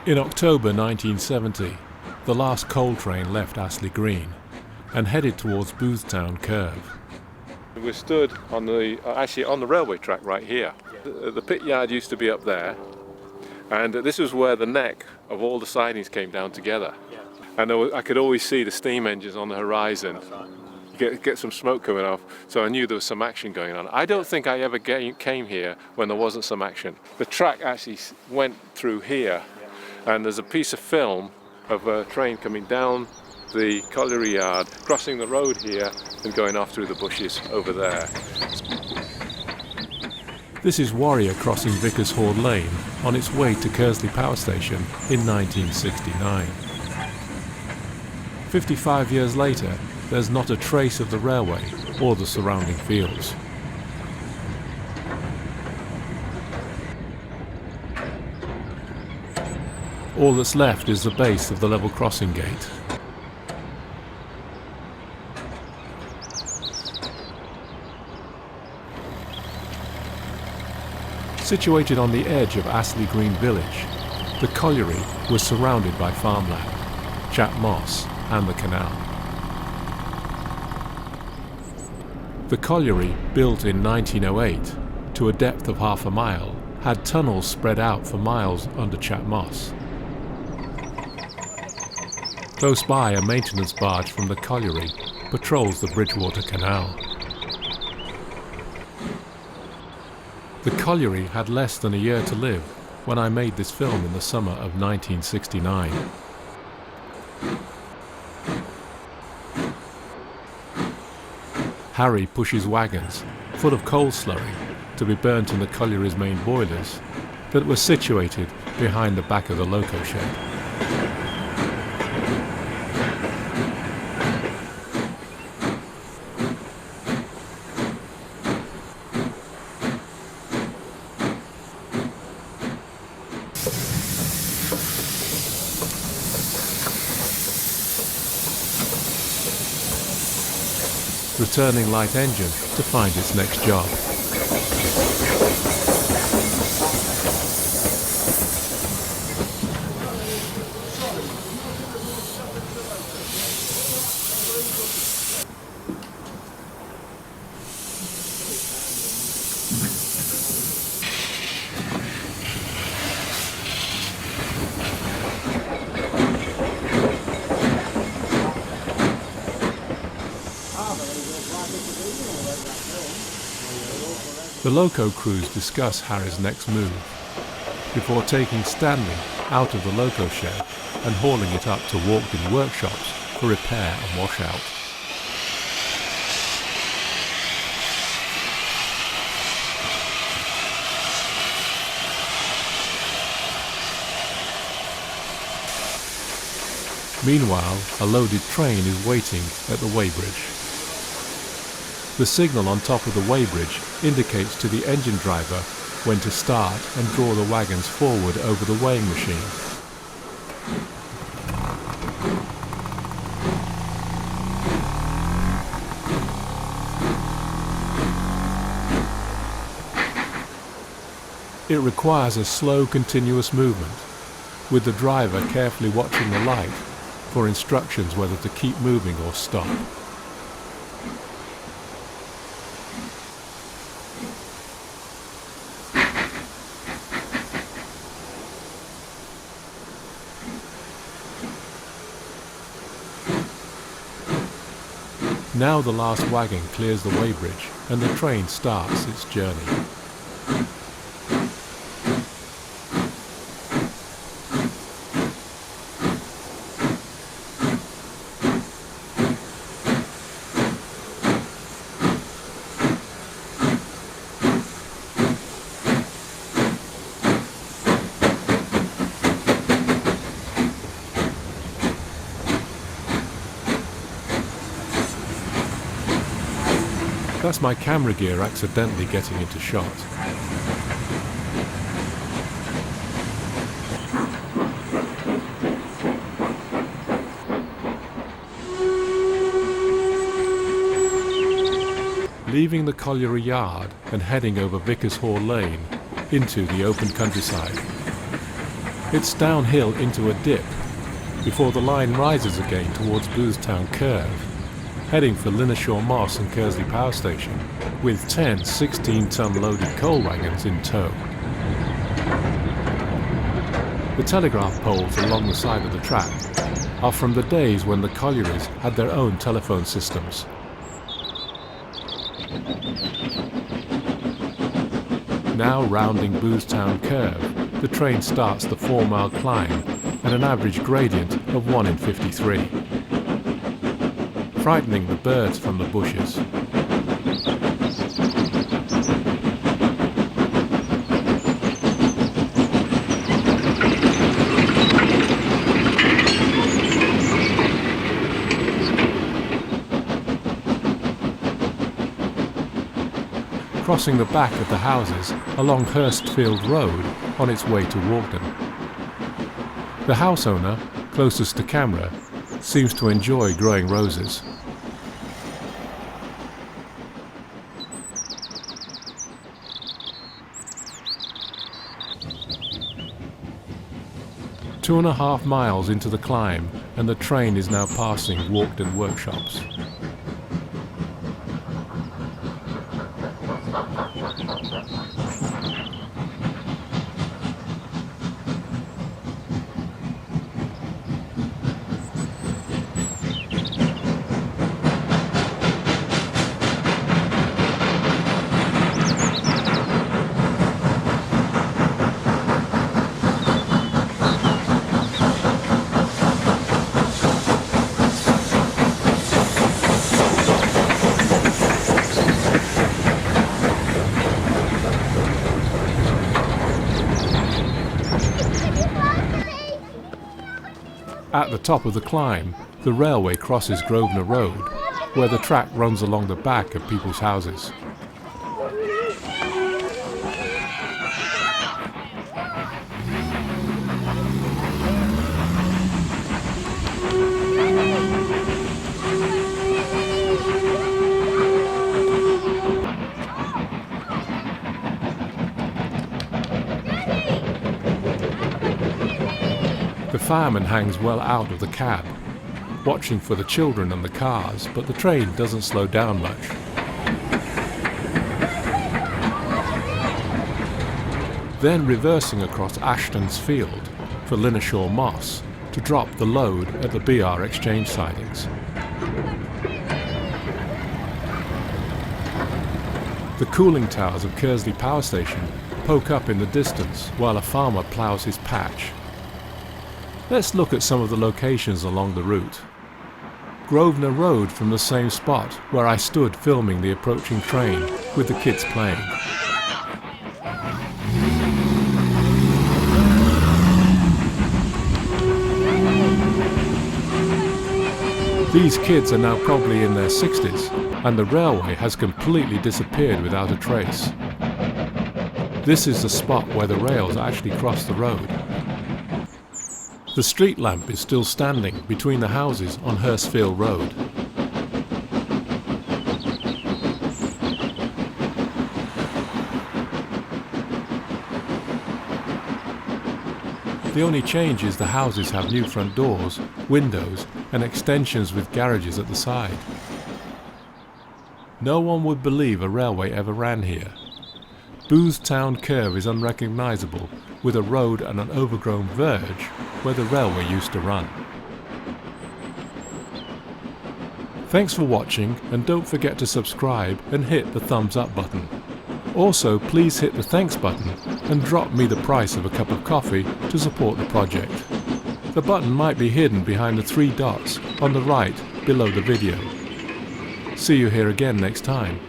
In October 1970, the last coal train left Astley Green and headed towards Boothstown Curve. We stood on the railway track right here. The pit yard used to be up there, and this was where the neck of all the sidings came down together. And I could always see the steam engines on the horizon. Get some smoke coming off, so I knew there was some action going on. I don't think I ever came here when there wasn't some action. The track actually went through here, and there's a piece of film of a train coming down the colliery yard, crossing the road here and going off through the bushes over there. This is Warrior crossing Vickers Horde Lane on its way to Kersley Power Station in 1969. 55 years later, there's not a trace of the railway or the surrounding fields. All that's left is the base of the level crossing gate. Situated on the edge of Astley Green village, the colliery was surrounded by farmland, Chat Moss and the canal. The colliery, built in 1908 to a depth of half a mile, had tunnels spread out for miles under Chat Moss. Close by, a maintenance barge from the colliery patrols the Bridgewater Canal. The colliery had less than a year to live when I made this film in the summer of 1969. Harry pushes wagons full of coal slurry to be burnt in the colliery's main boilers that were situated behind the back of the loco shed. Returning light engine to find its next job. The loco crews discuss Harry's next move before taking Stanley out of the loco shed and hauling it up to walked-in workshops for repair and washout. Meanwhile, a loaded train is waiting at the weighbridge. The signal on top of the weighbridge indicates to the engine driver when to start and draw the wagons forward over the weighing machine. It requires a slow, continuous movement, with the driver carefully watching the light for instructions whether to keep moving or stop. Now the last wagon clears the weighbridge and the train starts its journey. That's my camera gear accidentally getting into shot. Leaving the colliery yard and heading over Vickers Horde Lane into the open countryside. It's downhill into a dip before the line rises again towards Boothstown Curve, heading for Linnashaw Moss and Kearsley Power Station, with 10 16-ton loaded coal wagons in tow. The telegraph poles along the side of the track are from the days when the collieries had their own telephone systems. Now rounding Boothstown Curve, the train starts the 4-mile climb at an average gradient of 1 in 53, frightening the birds from the bushes. Crossing the back of the houses along Hurstfield Road on its way to Walkden. The house owner, closest to camera, seems to enjoy growing roses. Two and a half miles into the climb, and the train is now passing Walkden workshops. At the top of the climb, the railway crosses Grosvenor Road, where the track runs along the back of people's houses. The fireman hangs well out of the cab, watching for the children and the cars, but the train doesn't slow down much. Then reversing across Ashton's Field for Linnashaw Moss to drop the load at the BR exchange sidings. The cooling towers of Kearsley Power Station poke up in the distance while a farmer ploughs his patch. Let's look at some of the locations along the route. Grosvenor Road from the same spot where I stood filming the approaching train with the kids playing. These kids are now probably in their 60s, and the railway has completely disappeared without a trace. This is the spot where the rails actually cross the road. The street lamp is still standing between the houses on Hurstfield Road. The only change is the houses have new front doors, windows, and extensions with garages at the side. No one would believe a railway ever ran here. Boothstown Curve is unrecognisable, with a road and an overgrown verge where the railway used to run. Thanks for watching, and don't forget to subscribe and hit the thumbs up button. Also, please hit the thanks button and drop me the price of a cup of coffee to support the project. The button might be hidden behind the 3 dots on the right below the video. See you here again next time.